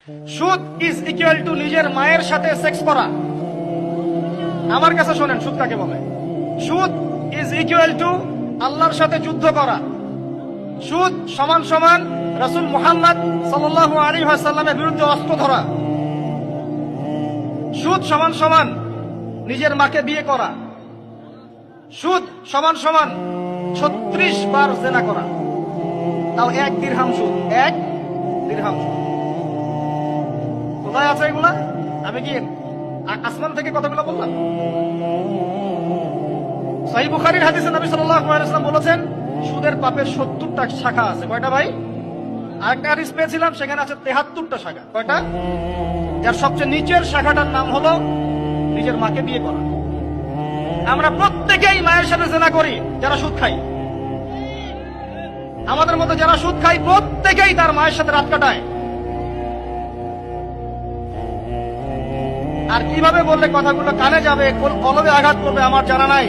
সুদ is equal to নিজের মায়ের সাথে সেক্স করা। আমার কাছে শোনেন, সুদ কাকে বলে? সুদ ইজ ইকুয়াল টু আল্লাহর সাথে যুদ্ধ করা। সুদ সমান সমান রাসূল মুহাম্মদ সাল্লাল্লাহু আলাইহি ওয়াসাল্লামের বিরুদ্ধে অস্ত্র ধরা। সুদ সমান সমান নিজের মাকে বিয়ে করা। সুদ সমান সমান 36 বার জিনা করা, তাও 1 দিরহাম সুদ। 1 দিরহাম সুদ কোথায় আছে এগুলা? আমি কি আসমান থেকে কথাগুলো বললাম? সহিহ বুখারীর হাদিসে নবী সাল্লাল্লাহু আলাইহি ওয়াসাল্লাম বলেছেন, সুদের পাপের 70টা শাখা আছে। কয়টা ভাই? আরেকটা হাদিস পেয়েছিলাম, সেখানে আছে 73টা শাখা। কয়টা? যার সবচেয়ে নিচের শাখাটার নাম হলো নিজের মাকে বিয়ে করা। আমরা প্রত্যেকেই মায়ের সাথে জিনা করি যারা সুদ খাই। আমাদের মধ্যে যারা সুদ খাই প্রত্যেকেই তার মায়ের সাথে রাত কাটায়। আর কিভাবে বললে কথাগুলো কানে যাবে, কোন কলবে আঘাত করবে আমার জানা নাই।